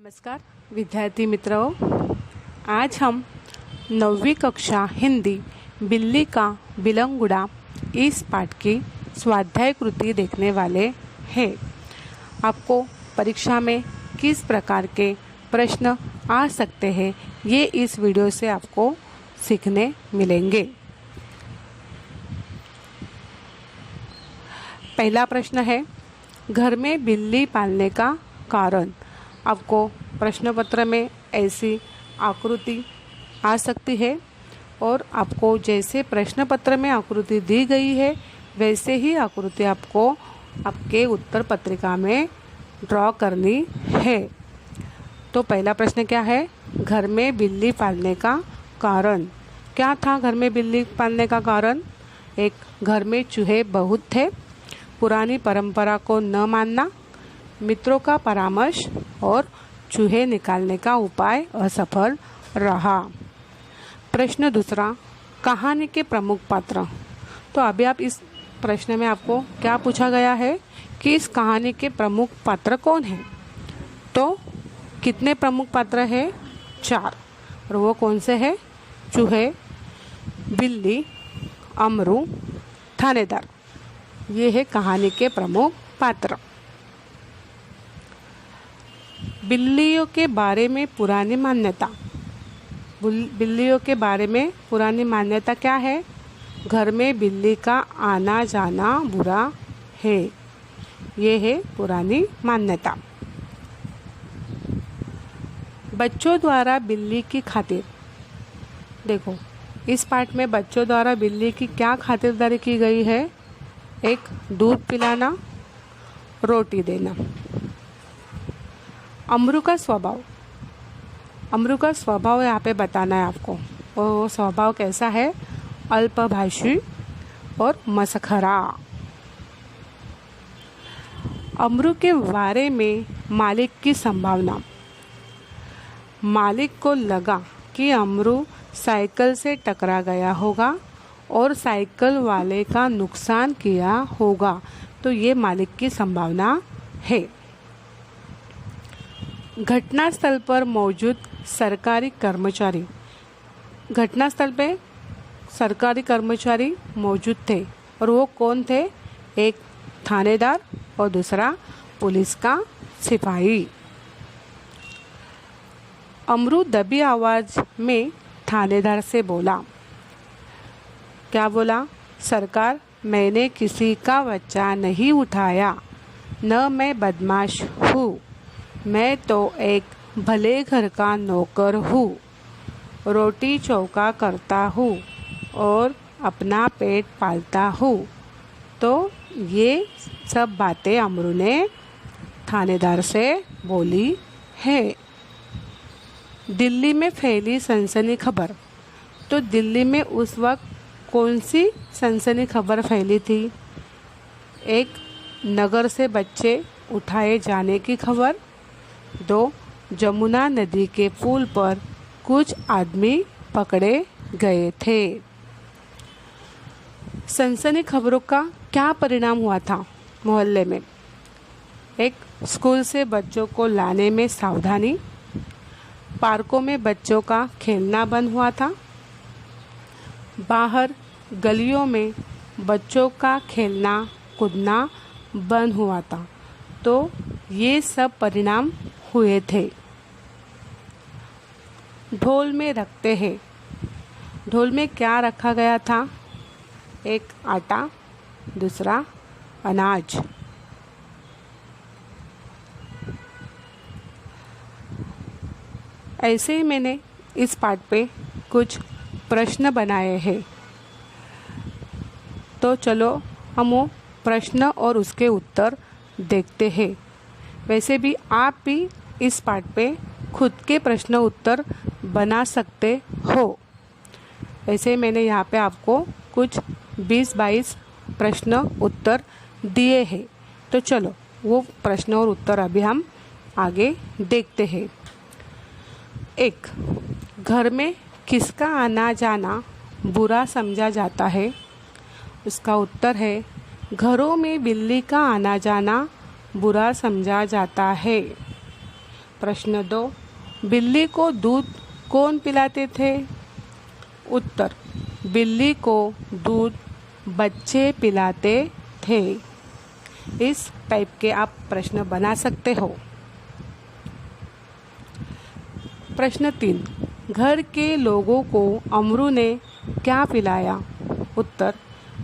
नमस्कार विद्यार्थी मित्रों, आज हम 9वीं कक्षा हिंदी बिल्ली का बिलंगुड़ा इस पाठ की स्वाध्याय कृति देखने वाले हैं। आपको परीक्षा में किस प्रकार के प्रश्न आ सकते हैं ये इस वीडियो से आपको सीखने मिलेंगे। पहला प्रश्न है, घर में बिल्ली पालने का कारण। आपको प्रश्न पत्र में ऐसी आकृति आ सकती है और आपको जैसे प्रश्न पत्र में आकृति दी गई है वैसे ही आकृति आपको आपके उत्तर पत्रिका में ड्रॉ करनी है। तो पहला प्रश्न क्या है, घर में बिल्ली पालने का कारण। क्या था घर में बिल्ली पालने का कारण? एक, घर में चूहे बहुत थे, पुरानी परंपरा को न मानना, मित्रों का परामर्श और चूहे निकालने का उपाय असफल रहा। प्रश्न दूसरा, कहानी के प्रमुख पात्र। तो अभी आप इस प्रश्न में आपको क्या पूछा गया है कि इस कहानी के प्रमुख पात्र कौन हैं? तो कितने प्रमुख पात्र हैं? 4। और वो कौन से हैं? चूहे, बिल्ली, अमरू, थानेदार। ये है कहानी के प्रमुख पात्र। बिल्लियों के बारे में पुरानी मान्यता। बिल्लियों के बारे में पुरानी मान्यता क्या है? घर में बिल्ली का आना जाना बुरा है। ये है पुरानी मान्यता। बच्चों द्वारा बिल्ली की खातिर। देखो, इस पाठ में बच्चों द्वारा बिल्ली की क्या खातिरदारी की गई है? एक, दूध पिलाना, रोटी देना। अमरू का स्वभाव। अमरू का स्वभाव यहाँ पे बताना है आपको। वो स्वभाव कैसा है? अल्पभाषी और मसखरा। अमरू के बारे में मालिक की संभावना। मालिक को लगा कि अमरू साइकिल से टकरा गया होगा और साइकिल वाले का नुकसान किया होगा, तो ये मालिक की संभावना है। घटनास्थल पर मौजूद सरकारी कर्मचारी। घटनास्थल पे सरकारी कर्मचारी मौजूद थे और वो कौन थे? एक थानेदार और दूसरा पुलिस का सिपाही। अमरू दबी आवाज में थानेदार से बोला। क्या बोला? सरकार, मैंने किसी का बच्चा नहीं उठाया, न मैं बदमाश हूँ, मैं तो एक भले घर का नौकर हूँ, रोटी चौका करता हूँ और अपना पेट पालता हूँ। तो ये सब बातें अमरू ने थानेदार से बोली है। दिल्ली में फैली सनसनी खबर। तो दिल्ली में उस वक्त कौन सी सनसनी खबर फैली थी? एक, नगर से बच्चे उठाए जाने की खबर। 2, जमुना नदी के पुल पर कुछ आदमी पकड़े गए थे। सनसनी खबरों का क्या परिणाम हुआ था मोहल्ले में? एक, स्कूल से बच्चों को लाने में सावधानी, पार्कों में बच्चों का खेलना बंद हुआ था, बाहर गलियों में बच्चों का खेलना कूदना बंद हुआ था। तो ये सब परिणाम हुए थे। ढोल में रखते हैं। ढोल में क्या रखा गया था? एक, आटा, दूसरा अनाज। ऐसे ही मैंने इस पाठ पे कुछ प्रश्न बनाए हैं। तो चलो हम वो प्रश्न और उसके उत्तर देखते हैं। वैसे भी आप भी इस पाठ पे खुद के प्रश्न उत्तर बना सकते हो। वैसे मैंने यहाँ पे आपको कुछ 20-22 प्रश्न उत्तर दिए हैं। तो चलो वो प्रश्न और उत्तर अभी हम आगे देखते हैं। 1, घर में किसका आना जाना बुरा समझा जाता है? उसका उत्तर है, घरों में बिल्ली का आना जाना बुरा समझा जाता है। प्रश्न 2, बिल्ली को दूध कौन पिलाते थे? उत्तर, बिल्ली को दूध बच्चे पिलाते थे। इस टाइप के आप प्रश्न बना सकते हो। प्रश्न 3, घर के लोगों को अमरू ने क्या पिलाया? उत्तर,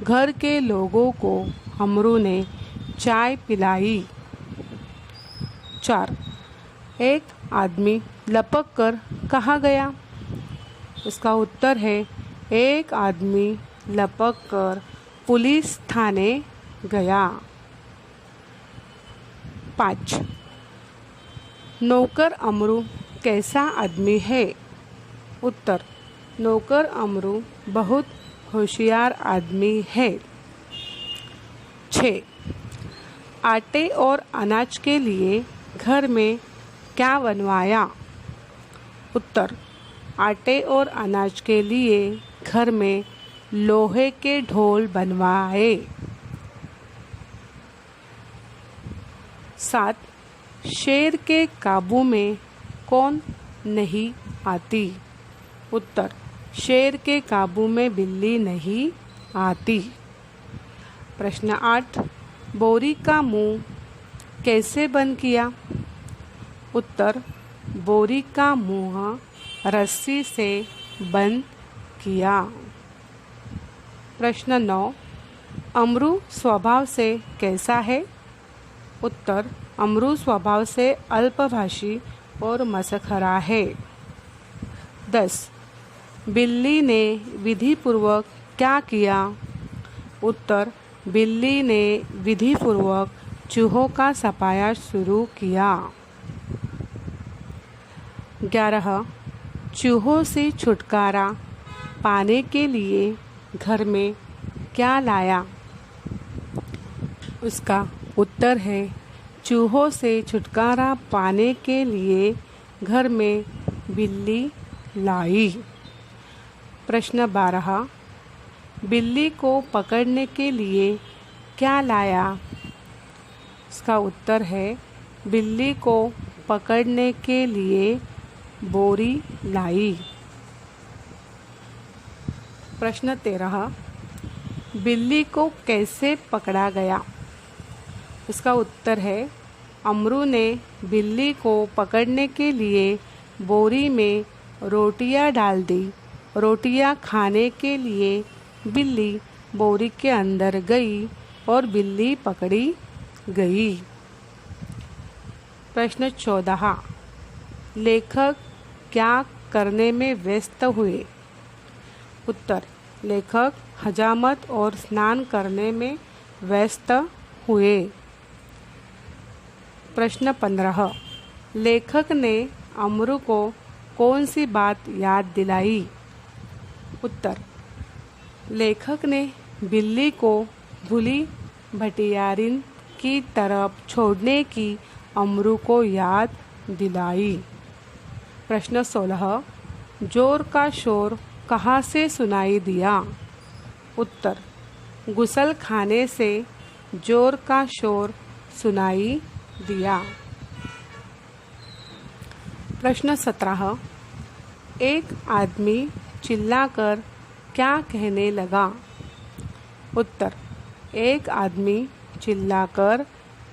घर के लोगों को अमरू ने चाय पिलाई। 4, एक आदमी लपक कर कहाँ गया? इसका उत्तर है, एक आदमी लपक कर पुलिस थाने गया। 5, नौकर अमरू कैसा आदमी है? उत्तर, नौकर अमरू बहुत होशियार आदमी है। 6, आटे और अनाज के लिए घर में क्या बनवाया? उत्तर, आटे और अनाज के लिए घर में लोहे के ढोल बनवाए। 7, शेर के काबू में कौन नहीं आती? उत्तर, शेर के काबू में बिल्ली नहीं आती। प्रश्न 8, बोरी का मुंह कैसे बंद किया? उत्तर, बोरी का मुंह रस्सी से बंद किया। प्रश्न 9, अमरू स्वभाव से कैसा है? उत्तर, अमरू स्वभाव से अल्पभाषी और मसखरा है। 10, बिल्ली ने विधिपूर्वक क्या किया? उत्तर, बिल्ली ने विधिपूर्वक चूहों का सफाया शुरू किया। 11, चूहों से छुटकारा पाने के लिए घर में क्या लाया? उसका उत्तर है, चूहों से छुटकारा पाने के लिए घर में बिल्ली लाई। प्रश्न 12, बिल्ली को पकड़ने के लिए क्या लाया? इसका उत्तर है, बिल्ली को पकड़ने के लिए बोरी लाई। प्रश्न 13, बिल्ली को कैसे पकड़ा गया? इसका उत्तर है, अमरू ने बिल्ली को पकड़ने के लिए बोरी में रोटियां डाल दी। रोटियां खाने के लिए बिल्ली बोरी के अंदर गई और बिल्ली पकड़ी गई। प्रश्न 14, लेखक क्या करने में व्यस्त हुए? उत्तर, लेखक हजामत और स्नान करने में व्यस्त हुए। प्रश्न 15, लेखक ने अमरू को कौन सी बात याद दिलाई? उत्तर, लेखक ने बिल्ली को भूली भटियारिन की तरफ छोड़ने की अमरू को याद दिलाई। प्रश्न 16, जोर का शोर कहाँ से सुनाई दिया? उत्तर, गुसल खाने से जोर का शोर सुनाई दिया। प्रश्न 17, एक आदमी चिल्लाकर क्या कहने लगा? उत्तर, एक आदमी चिल्लाकर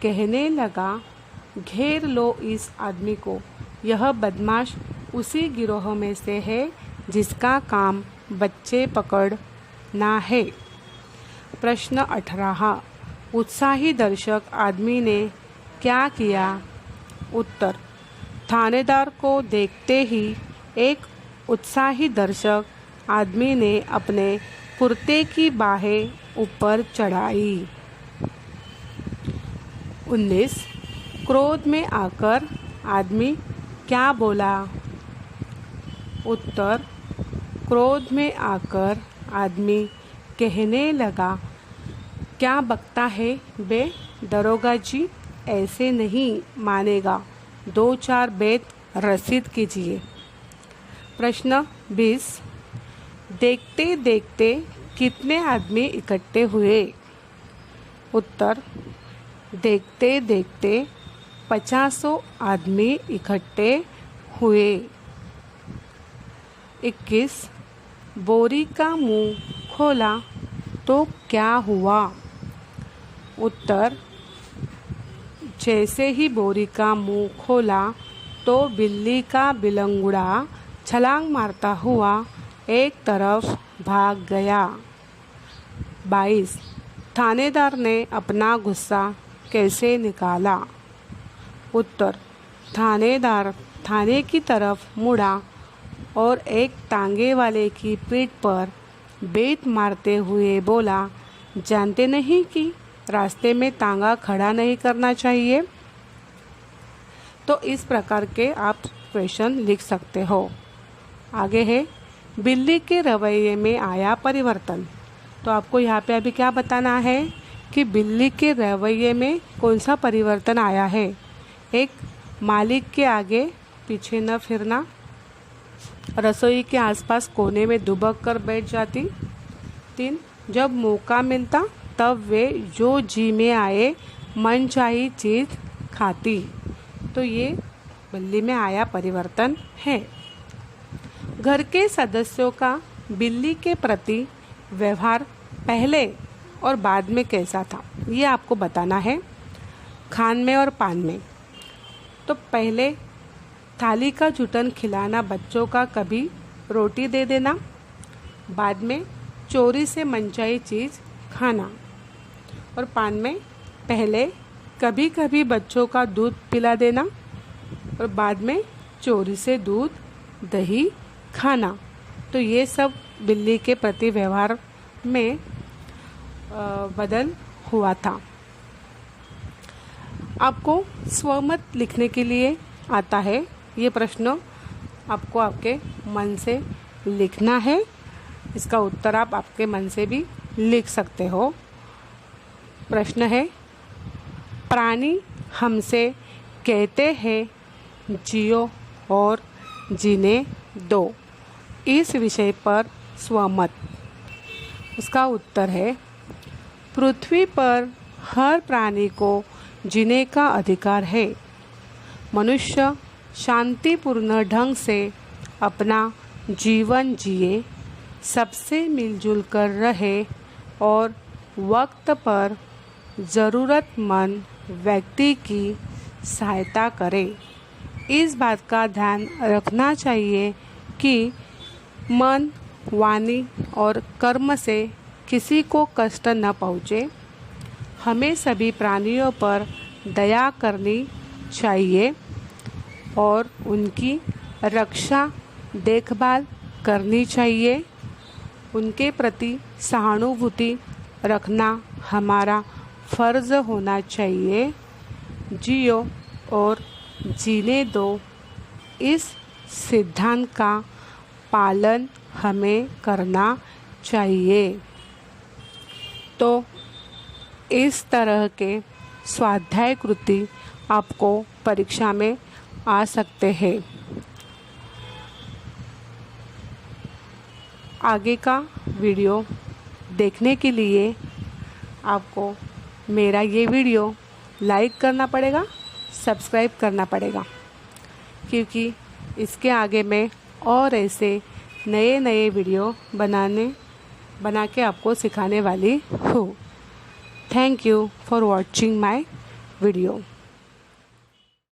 कहने लगा, घेर लो इस आदमी को, यह बदमाश उसी गिरोह में से है जिसका काम बच्चे पकड़ना है। प्रश्न 18, उत्साही दर्शक आदमी ने क्या किया? उत्तर, थानेदार को देखते ही एक उत्साही दर्शक आदमी ने अपने कुर्ते की बाहें ऊपर चढ़ाई। 19, क्रोध में आकर आदमी क्या बोला? उत्तर, क्रोध में आकर आदमी कहने लगा, क्या बकता है बे दरोगा जी, ऐसे नहीं मानेगा, 2-4 बेत रसीद कीजिए। प्रश्न 20, देखते देखते कितने आदमी इकट्ठे हुए? उत्तर, देखते देखते 50 आदमी इकट्ठे हुए। 21 बोरी का मुंह खोला तो क्या हुआ? उत्तर, जैसे ही बोरी का मुंह खोला तो बिल्ली का बिलंगुड़ा छलांग मारता हुआ एक तरफ भाग गया। 22 थानेदार ने अपना गुस्सा कैसे निकाला? उत्तर, थानेदार थाने की तरफ मुड़ा और एक तांगे वाले की पीठ पर बेत मारते हुए बोला, जानते नहीं कि रास्ते में तांगा खड़ा नहीं करना चाहिए? तो इस प्रकार के आप क्वेश्चन लिख सकते हो। आगे है, बिल्ली के रवैये में आया परिवर्तन। तो आपको यहाँ पे अभी क्या बताना है कि बिल्ली के रवैये में कौन सा परिवर्तन आया है। एक, मालिक के आगे पीछे न फिरना, रसोई के आसपास कोने में दुबक कर बैठ जाती। 3, जब मौका मिलता तब वे जो जी में आए मनचाही चीज़ खाती। तो ये बिल्ली में आया परिवर्तन है। घर के सदस्यों का बिल्ली के प्रति व्यवहार पहले और बाद में कैसा था, ये आपको बताना है। खान में और पान में, तो पहले थाली का जुटन खिलाना बच्चों का, कभी रोटी दे देना। बाद में चोरी से मनचाही चीज़ खाना। और पान में पहले कभी कभी बच्चों का दूध पिला देना और बाद में चोरी से दूध दही खाना। तो ये सब बिल्ली के प्रति व्यवहार में बदल हुआ था। आपको स्वमत लिखने के लिए आता है। ये प्रश्न आपको आपके मन से लिखना है। इसका उत्तर आप आपके मन से भी लिख सकते हो। प्रश्न है, प्राणी हमसे कहते हैं जियो और जीने दो, इस विषय पर स्वमत। उसका उत्तर है, पृथ्वी पर हर प्राणी को जीने का अधिकार है। मनुष्य शांतिपूर्ण ढंग से अपना जीवन जिए, सबसे मिलजुल कर रहे और वक्त पर ज़रूरतमंद व्यक्ति की सहायता करे। इस बात का ध्यान रखना चाहिए कि मन, वाणी और कर्म से किसी को कष्ट न पहुँचे। हमें सभी प्राणियों पर दया करनी चाहिए और उनकी रक्षा देखभाल करनी चाहिए। उनके प्रति सहानुभूति रखना हमारा फर्ज होना चाहिए। जियो और जीने दो, इस सिद्धांत का पालन हमें करना चाहिए। तो इस तरह के स्वाध्याय कृति आपको परीक्षा में आ सकते हैं। आगे का वीडियो देखने के लिए आपको मेरा ये वीडियो लाइक करना पड़ेगा, सब्सक्राइब करना पड़ेगा, क्योंकि इसके आगे मैं और ऐसे नए नए वीडियो बना के आपको सिखाने वाली हूँ। Thank you for watching my video.